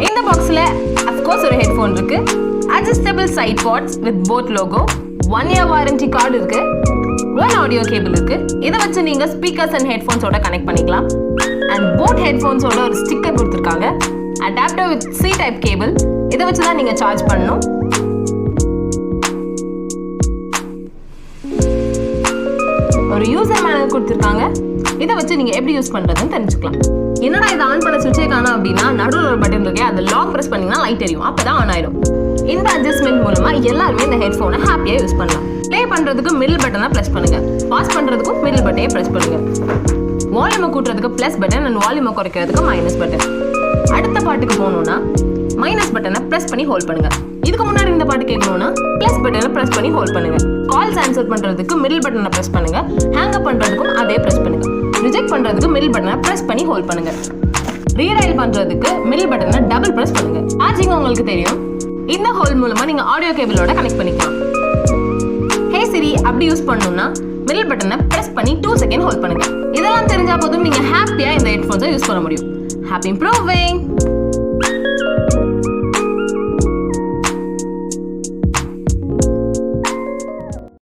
இந்த பாக்ஸ்ல of course ஒரு ஹெட்ஃபோன் இருக்கு, adjustable side pods with both logo, 1 year warranty card இருக்கு, one audio cable இருக்கு. இத வச்சு நீங்க ஸ்பீக்கர்ஸ் அண்ட் ஹெட்ஃபோன்ஸோட கனெக்ட் பண்ணிக்கலாம். and both headphonesோட ஒரு ஸ்டிக்கர் கொடுத்திருக்காங்க. adapter with C type cable. இத வச்சு தான் நீங்க சார்ஜ் பண்ணனும். ஒரு யூசர் மேனுவல் கொடுத்திருக்காங்க. இத வச்சு நீங்க எப்படி யூஸ் பண்றதுன்னு தெரிஞ்சுக்கலாம். என்னடா இத ஆன் பண்ண சுவிட்சே காணோம் அப்படினா நடுவுல ஒரு பட்டன் இருக்கு, அத லாக் பிரஸ் பண்ணீங்கன்னா லைட் எரியும், அப்பதான் ஆன் ஆயிடும். இந்த அட்ஜஸ்ட்மென்ட் மூலமா எல்லாரும் இந்த ஹெட்ஃபோனை ஹாப்பியா யூஸ் பண்ணலாம். ப்ளே பண்றதுக்கு மிடில் பட்டனை பிரஸ் பண்ணுங்க, பாஸ் பண்றதுக்கு மிடில் பட்டனை பிரஸ் பண்ணுங்க, வால்யூமை கூட்டுறதுக்கு பிளஸ் பட்டன் அண்ட் வால்யூமை குறைக்கிறதுக்கு மைனஸ் பட்டன். அடுத்த பாட்டுக்கு போகணும்னா மைனஸ் பட்டனை பிரஸ் பண்ணி ஹோல்ட் பண்ணுங்க. இதுக்கு முன்னாடி இந்த பாட்டு கேட்கணும்னா பிளஸ் பட்டனை பிரஸ் பண்ணி ஹோல்ட் பண்ணுங்க. கால்ஸ் ஆன்சர் பண்றதுக்கு மிடில் பட்டனை பிரஸ் பண்ணுங்க, ஹேங் அப் பண்றதுக்கும் அதே பிரஸ் பண்ணுங்க, ரிஜெக்ட் பண்றதுக்கு மிடில் பட்டனை பிரஸ் பண்ணி ஹோல்ட் பண்ணுங்க, ரீடைல் பண்றதுக்கு மிடில் பட்டனை டபுள் பிரஸ் பண்ணுங்க. சார்ஜிங் உங்களுக்கு தெரியும், இந்த ஹோல் மூலமா நீங்க ஆடியோ கேபிளோட கனெக்ட் பண்ணிக்கலாம். ஹே சிரி அப்படி யூஸ் பண்ணனும்னா மிடில் பட்டனை பிரஸ் பண்ணி 2 செகண்ட் ஹோல்ட் பண்ணுங்க. இதெல்லாம் தெரிஞ்சா போதும் நீங்க ஹாப்பியா இந்த ஹெட்ஃபோன்ஸை யூஸ் பண்ண முடியும். Happy improving.